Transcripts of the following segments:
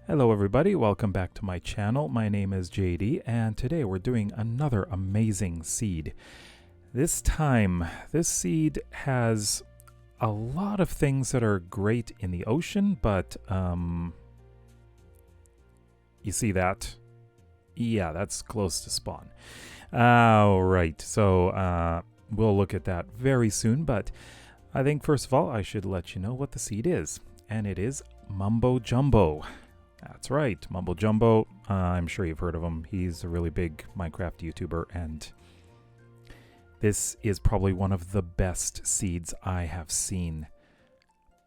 Hello everybody, welcome back to my channel. My name is JD and today we're doing another amazing seed. This time, this seed has a lot of things that are great in the ocean, but you see that? Yeah, that's close to spawn. Alright, so we'll look at that very soon, but I think first of all I should let you know what the seed is, and it is Mumbo Jumbo. That's right, Mumbo Jumbo. I'm sure you've heard of him. He's a really big Minecraft YouTuber, and this is probably one of the best seeds I have seen.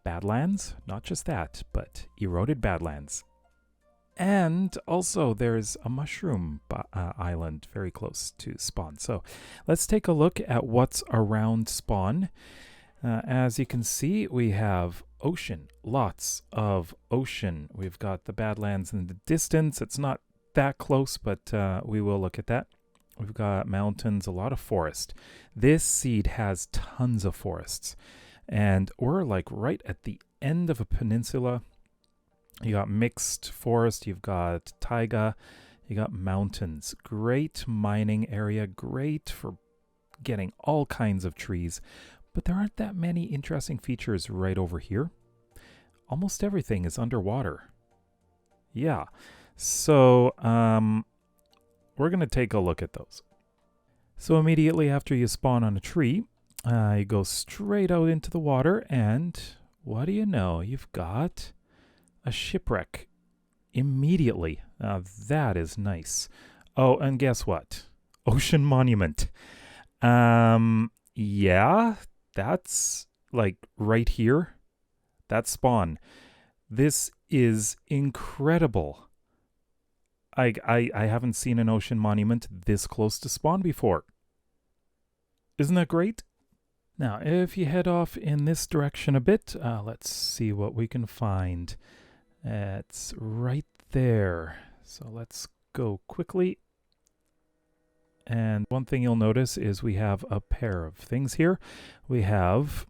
Badlands, not just that, but eroded Badlands. And also there's a mushroom island very close to spawn. So let's take a look at what's around spawn. As you can see, we have ocean, lots of ocean. We've got the Badlands in the distance. It's not that close, but we will look at that. We've got mountains, a lot of forest. This seed has tons of forests. And we're like right at the end of a peninsula. You got mixed forest, you've got taiga, you got mountains. Great mining area, great for getting all kinds of trees. But there aren't that many interesting features right over here. Almost everything is underwater. Yeah, so we're going to take a look at those. So immediately after you spawn on a tree, you go straight out into the water, and what do you know? You've got a shipwreck immediately. Now that is nice. Oh, and guess what? Ocean monument. Yeah, that's like right here. That's spawn. This is incredible. I haven't seen an ocean monument this close to spawn before. Isn't that great? Now, if you head off in this direction a bit, let's see what we can find. It's right there. So let's go quickly. And one thing you'll notice is we have a pair of things here. We have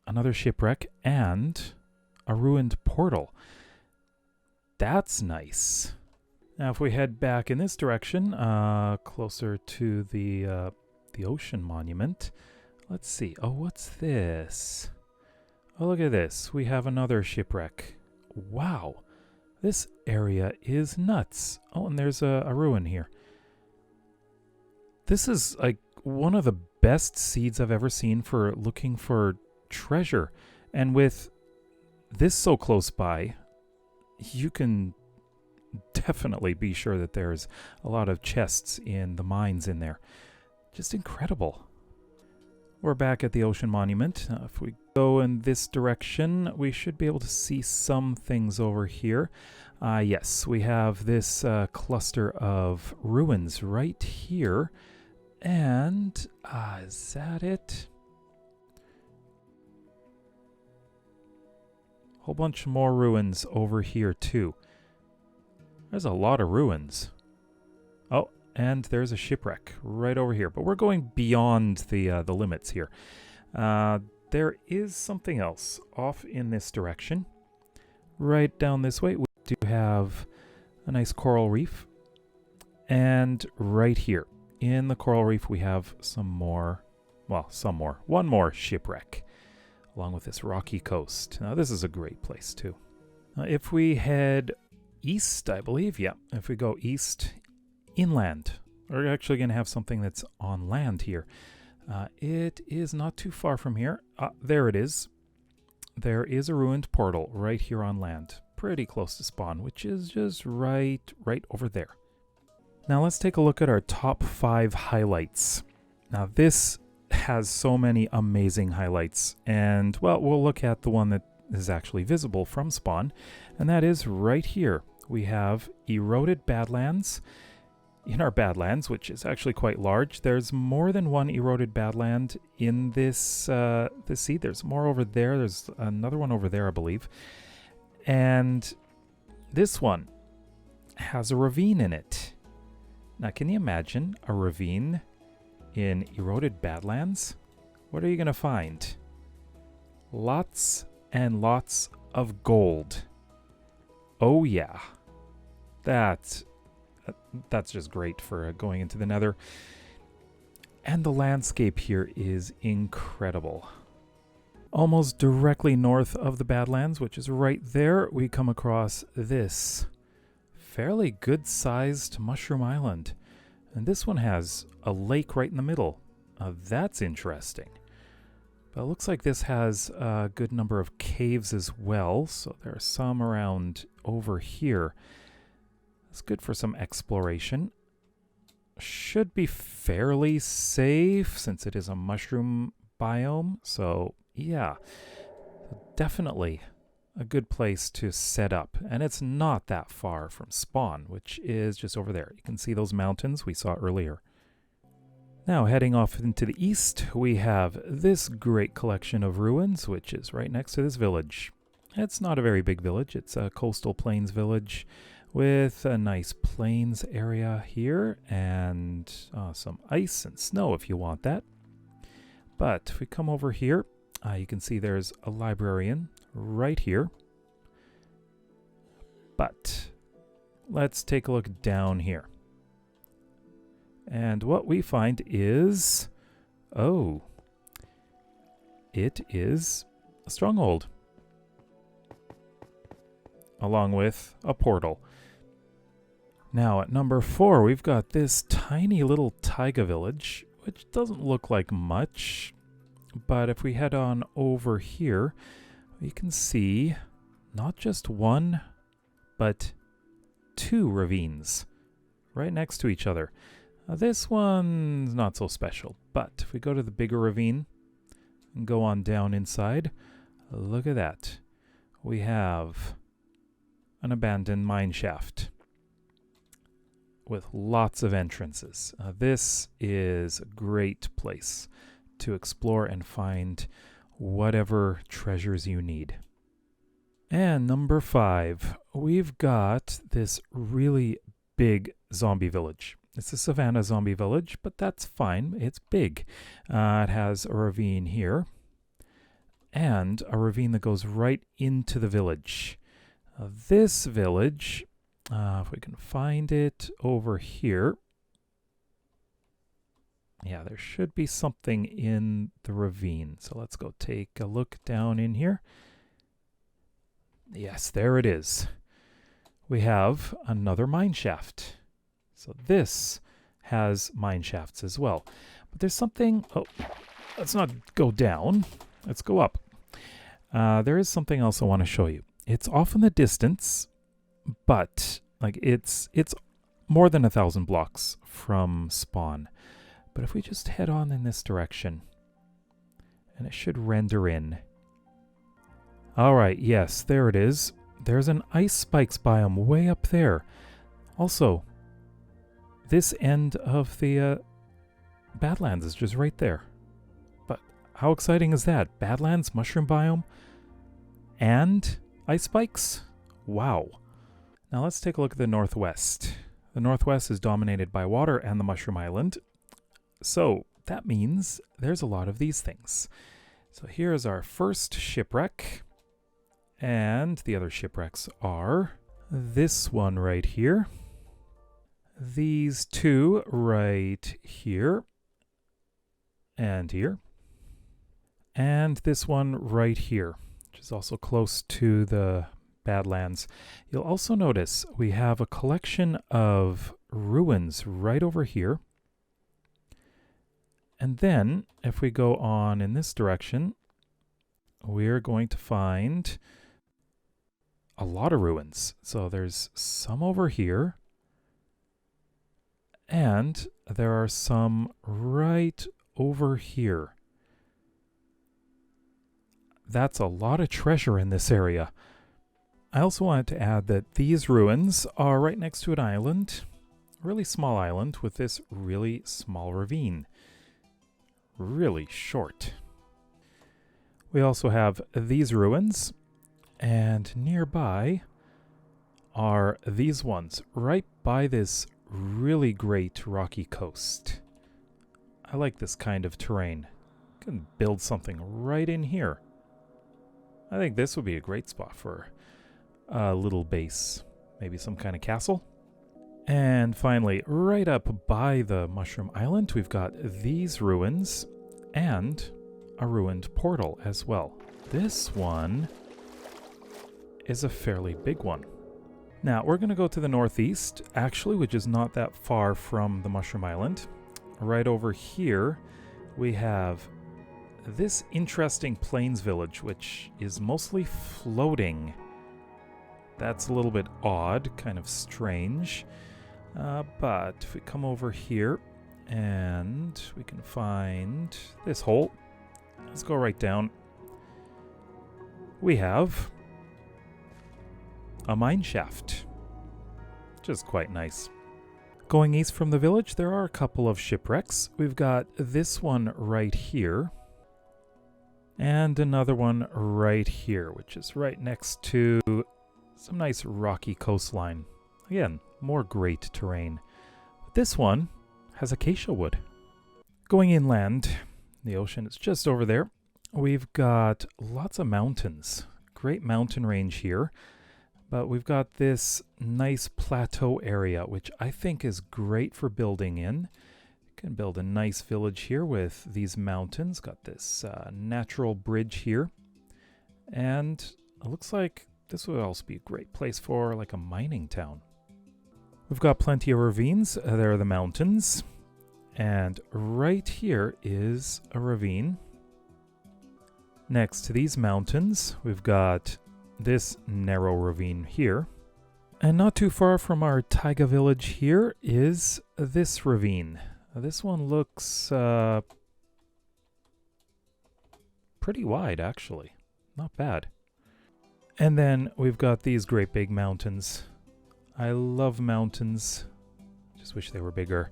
another shipwreck and a ruined portal. That's nice. Now if we head back in this direction, closer to the ocean monument, let's see. Oh, what's this? Oh, look at this. We have another shipwreck. Wow, this area is nuts. Oh, and there's a ruin here. This is like one of the best seeds I've ever seen for looking for treasure. And with this so close by, you can definitely be sure that there's a lot of chests in the mines in there. Just incredible. We're back at the ocean monument. If we go in this direction, we should be able to see some things over here. Yes, we have this cluster of ruins right here. And is that it? Whole bunch more ruins over here too. There's a lot of ruins. Oh, and there's a shipwreck right over here. But we're going beyond the limits here. There is something else off in this direction. Right down this way, we do have a nice coral reef. And right here in the coral reef, we have some more, one more shipwreck, along with this rocky coast. Now, this is a great place, too. If we head east, I believe, yeah, if we go east, inland, we're actually going to have something that's on land here. It is not too far from here. There it is. There is a ruined portal right here on land, pretty close to spawn, which is just right over there. Now let's take a look at our top 5 highlights. Now this has so many amazing highlights, and well, we'll look at the one that is actually visible from spawn, and that is right here. We have eroded Badlands. In our Badlands, which is actually quite large, there's more than one eroded Badland in this this seed. There's more over there. There's another one over there, I believe. And this one has a ravine in it. Now, can you imagine a ravine in eroded Badlands? What are you going to find? Lots and lots of gold. Oh yeah, That's just great for going into the Nether. And the landscape here is incredible. Almost directly north of the Badlands, which is right there, we come across this fairly good-sized mushroom island. And this one has a lake right in the middle. That's interesting. But it looks like this has a good number of caves as well. So there are some around over here. It's good for some exploration. Should be fairly safe since it is a mushroom biome. So yeah, definitely a good place to set up. And it's not that far from spawn, which is just over there. You can see those mountains we saw earlier. Now heading off into the east, we have this great collection of ruins, which is right next to this village. It's not a very big village. It's a coastal plains village with a nice plains area here and some ice and snow if you want that. But if we come over here, you can see there's a librarian right here. But let's take a look down here. And what we find is, oh, it is a stronghold, along with a portal. Now at number 4, we've got this tiny little taiga village, which doesn't look like much, but if we head on over here, we can see not just one, but 2 ravines right next to each other. This one's not so special, but if we go to the bigger ravine and go on down inside, look at that. We have an abandoned mine shaft with lots of entrances. This is a great place to explore and find whatever treasures you need. And number 5, we've got this really big zombie village. It's a savanna zombie village, but that's fine. It's big. It has a ravine here and a ravine that goes right into the village. This village, if we can find it over here. Yeah, there should be something in the ravine. So let's go take a look down in here. Yes, there it is. We have another mine shaft. So this has mine shafts as well. But there's something... Oh, let's not go down. Let's go up. There is something else I want to show you. It's off in the distance, but like it's more than 1,000 blocks from spawn. But if we just head on in this direction, and it should render in. All right, yes, there it is. There's an ice spikes biome way up there. Also, this end of the Badlands is just right there. But how exciting is that? Badlands, mushroom biome, and ice spikes? Wow. Now let's take a look at the northwest. The northwest is dominated by water and the mushroom island. So that means there's a lot of these things. So here's our first shipwreck. And the other shipwrecks are this one right here. These 2 right here. And here. And this one right here, which is also close to the Badlands. You'll also notice we have a collection of ruins right over here. And then, if we go on in this direction, we're going to find a lot of ruins. So there's some over here. And there are some right over here. That's a lot of treasure in this area. I also wanted to add that these ruins are right next to an island, a really small island with this really small ravine. Really short. We also have these ruins, and nearby are these ones right by this really great rocky coast. I like this kind of terrain. You can build something right in here. I think this would be a great spot for a little base. Maybe some kind of castle. And finally, right up by the Mushroom Island, we've got these ruins and a ruined portal as well. This one is a fairly big one. Now, we're going to go to the northeast, actually, which is not that far from the Mushroom Island. Right over here, we have this interesting plains village, which is mostly floating. That's a little bit odd, kind of strange. But if we come over here and we can find this hole, let's go right down. We have a mine shaft, which is quite nice. Going east from the village, there are a couple of shipwrecks. We've got this one right here and another one right here, which is right next to some nice rocky coastline. Again, more great terrain. But this one has acacia wood. Going inland, the ocean is just over there. We've got lots of mountains. Great mountain range here. But we've got this nice plateau area, which I think is great for building in. You can build a nice village here with these mountains. Got this natural bridge here. And it looks like this would also be a great place for like a mining town. We've got plenty of ravines. There are the mountains. And right here is a ravine. Next to these mountains, we've got this narrow ravine here. And not too far from our taiga village here is this ravine. This one looks pretty wide, actually. Not bad. And then we've got these great big mountains. I love mountains. Just wish they were bigger.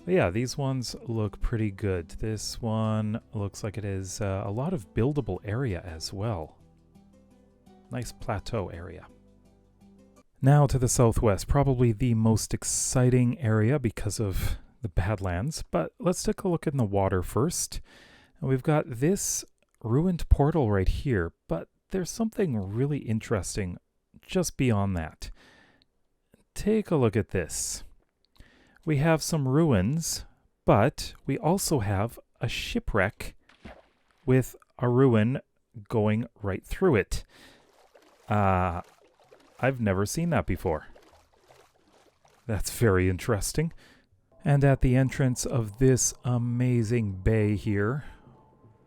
But yeah, these ones look pretty good. This one looks like it is a lot of buildable area as well. Nice plateau area. Now to the southwest, probably the most exciting area because of the Badlands. But let's take a look in the water first. And we've got this ruined portal right here, but there's something really interesting just beyond that. Take a look at this. We have some ruins, but we also have a shipwreck with a ruin going right through it. I've never seen that before. That's very interesting. And at the entrance of this amazing bay here,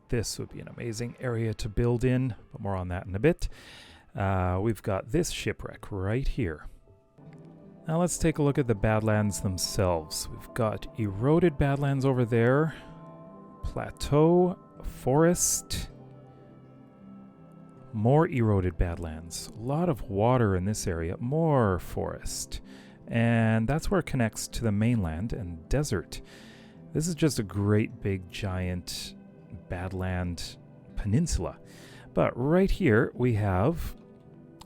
this would be an amazing area to build in, but more on that in a bit. We've got this shipwreck right here. Now let's take a look at the Badlands themselves. We've got eroded Badlands over there, plateau, forest, more eroded Badlands, a lot of water in this area, more forest, and that's where it connects to the mainland and desert. This is just a great big giant Badland peninsula. But right here we have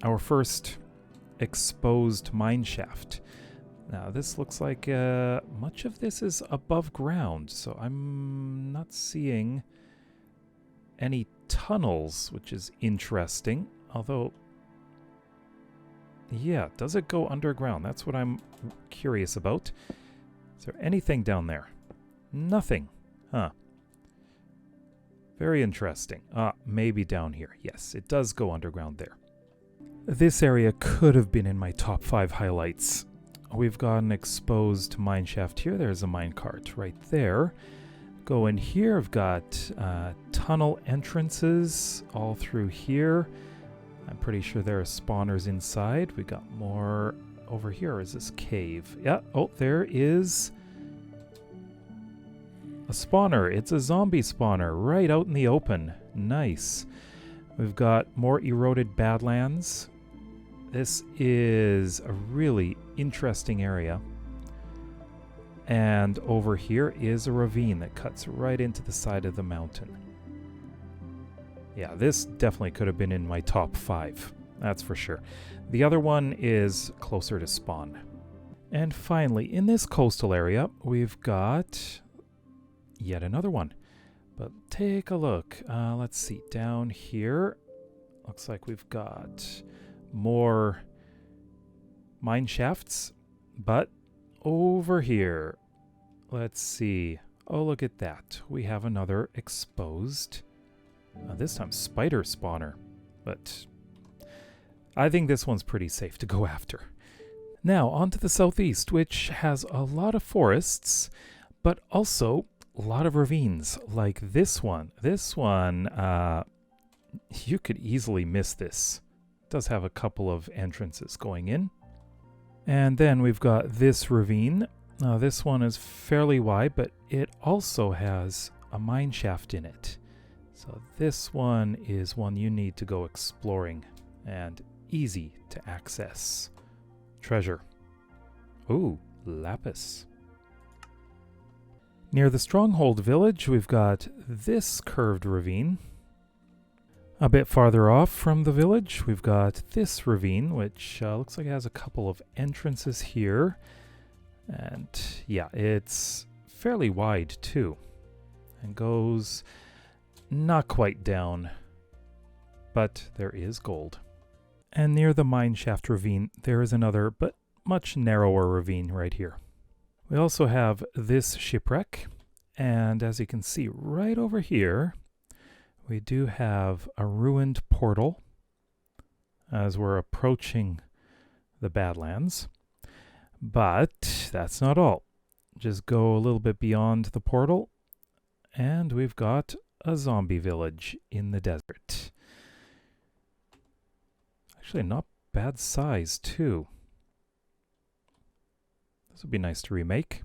our first exposed mine shaft. Now this looks like much of this is above ground, so I'm not seeing any tunnels, which is interesting. Although, yeah, does it go underground? That's what I'm curious about. Is there anything down there? Nothing. Huh. Very interesting. Maybe down here. Yes, it does go underground there. This area could have been in my top 5 highlights. We've got an exposed mine shaft here. There's a minecart right there. Go in here. I've got tunnel entrances all through here. I'm pretty sure there are spawners inside. We got more over here. Is this cave? Yeah. Oh, there is a spawner. It's a zombie spawner right out in the open. Nice. We've got more eroded Badlands. This is a really interesting area. And over here is a ravine that cuts right into the side of the mountain. Yeah, this definitely could have been in my top 5. That's for sure. The other one is closer to spawn. And finally, in this coastal area, we've got yet another one. But take a look. Let's see. Down here, looks like we've got more mine shafts, but over here, let's see. Oh, look at that. We have another exposed. This time spider spawner. But I think this one's pretty safe to go after. Now, on to the southeast, which has a lot of forests, but also a lot of ravines, like this one. This one, you could easily miss this. It does have a couple of entrances going in. And then we've got this ravine. This one is fairly wide, but it also has a mine shaft in it. So this one is one you need to go exploring, and easy to access. Treasure. Ooh, lapis. Near the stronghold village, we've got this curved ravine. A bit farther off from the village, we've got this ravine, which looks like it has a couple of entrances here. And yeah, it's fairly wide too. And goes not quite down, but there is gold. And near the mine shaft ravine, there is another, but much narrower ravine right here. We also have this shipwreck, and as you can see right over here, we do have a ruined portal as we're approaching the Badlands. But that's not all. Just go a little bit beyond the portal, and we've got a zombie village in the desert. Actually, not bad size, too. This would be nice to remake.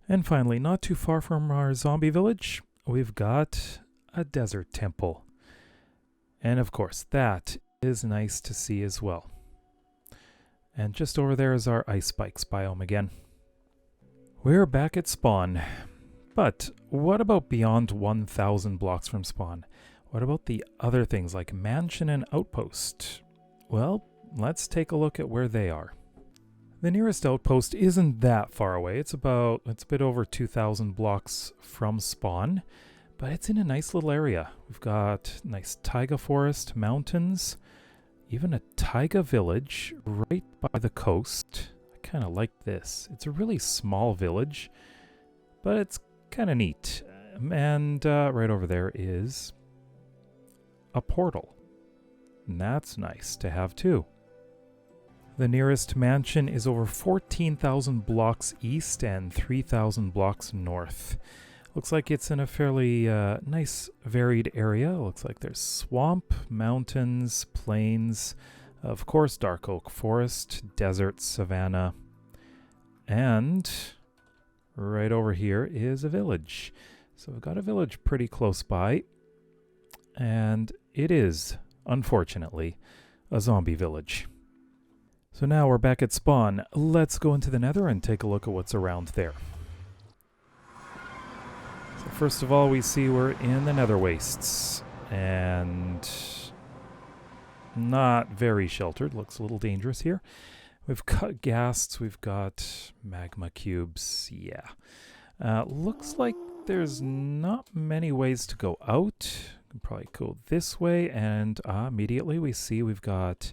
And finally, not too far from our zombie village, we've got a desert temple. And of course, that is nice to see as well. And just over there is our ice spikes biome again. We're back at spawn. But what about beyond 1,000 blocks from spawn? What about the other things like mansion and outpost? Well, let's take a look at where they are. The nearest outpost isn't that far away. It's a bit over 2,000 blocks from spawn, but it's in a nice little area. We've got nice taiga forest, mountains, even a taiga village right by the coast. I kind of like this. It's a really small village, but it's kind of neat. And right over there is a portal. And that's nice to have too. The nearest mansion is over 14,000 blocks east and 3,000 blocks north. Looks like it's in a fairly nice varied area. Looks like there's swamp, mountains, plains, of course dark oak forest, desert, savanna, and right over here is a village. So we've got a village pretty close by, and it is, unfortunately, a zombie village. So now we're back at spawn. Let's go into the Nether and take a look at what's around there. So first of all, we see we're in the Nether wastes, and not very sheltered. Looks a little dangerous here. We've got ghasts, we've got magma cubes, yeah. Looks like there's not many ways to go out. You can probably go this way, and immediately we see we've got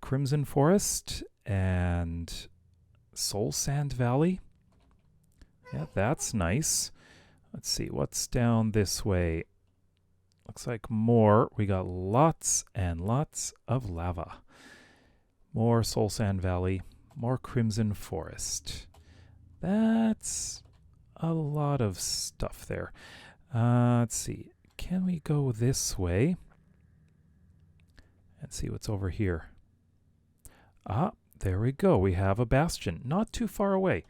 Crimson Forest and Soul Sand Valley. Yeah, that's nice. Let's see, what's down this way? Looks like more. We got lots and lots of lava. More Soul Sand Valley, more Crimson Forest. That's a lot of stuff there. Let's see, can we go this way and see what's over here? There we go. We have a bastion, not too far away.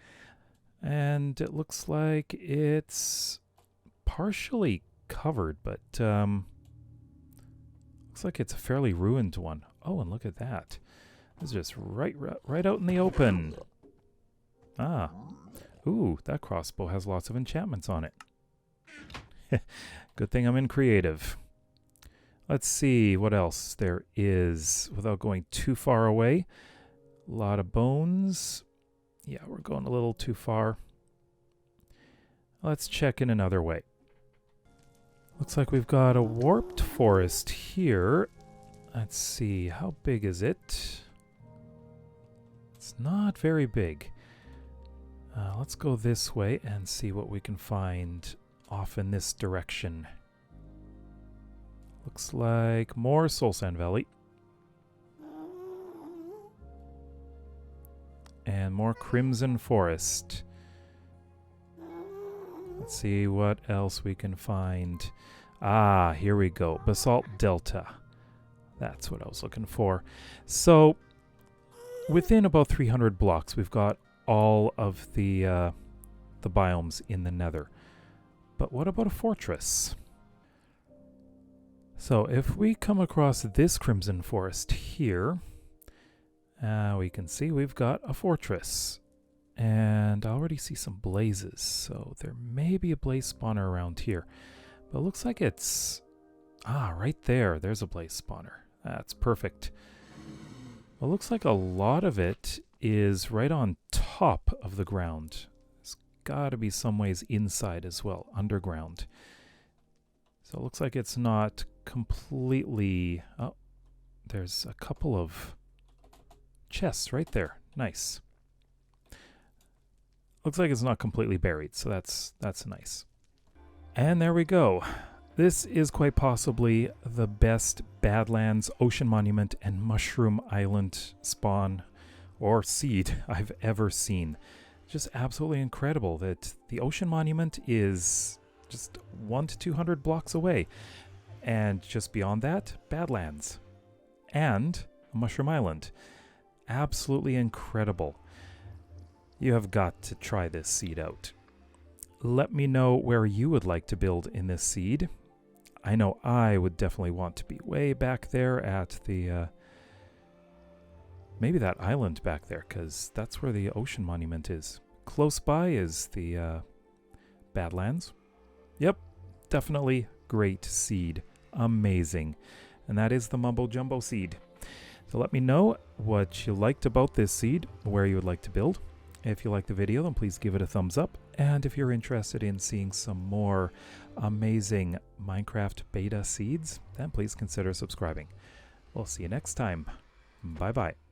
And it looks like it's partially covered, but looks like it's a fairly ruined one. Oh, and look at that. It's just right out in the open. Ooh, that crossbow has lots of enchantments on it. Good thing I'm in creative. Let's see what else there is without going too far away. A lot of bones. Yeah, we're going a little too far. Let's check in another way. Looks like we've got a warped forest here. Let's see, how big is it? It's not very big. Let's go this way and see what we can find off in this direction. Looks like more Soul Sand Valley. And more Crimson Forest. Let's see what else we can find. Ah, here we go. Basalt Delta. That's what I was looking for. So, within about 300 blocks, we've got all of the biomes in the Nether. But what about a fortress? So if we come across this Crimson Forest here, we can see we've got a fortress. And I already see some blazes, so there may be a blaze spawner around here. But it looks like it's... right there. There's a blaze spawner. That's perfect. It looks like a lot of it is right on top of the ground. There's got to be some ways inside as well, underground. So it looks like it's not completely... Oh, there's a couple of chests right there. Nice. Looks like it's not completely buried, so that's nice. And there we go. This is quite possibly the best Badlands, Ocean Monument, and Mushroom Island spawn or seed I've ever seen. Just absolutely incredible that the Ocean Monument is just 100 to 200 blocks away. And just beyond that, Badlands and Mushroom Island. Absolutely incredible. You have got to try this seed out. Let me know where you would like to build in this seed. I know I would definitely want to be way back there at the... maybe that island back there, because that's where the Ocean Monument is. Close by is the Badlands. Yep, definitely great seed. Amazing. And that is the Mumbo Jumbo seed. So let me know what you liked about this seed, where you would like to build. If you liked the video, then please give it a thumbs up. And if you're interested in seeing some more amazing Minecraft beta seeds, then please consider subscribing. We'll see you next time. Bye-bye.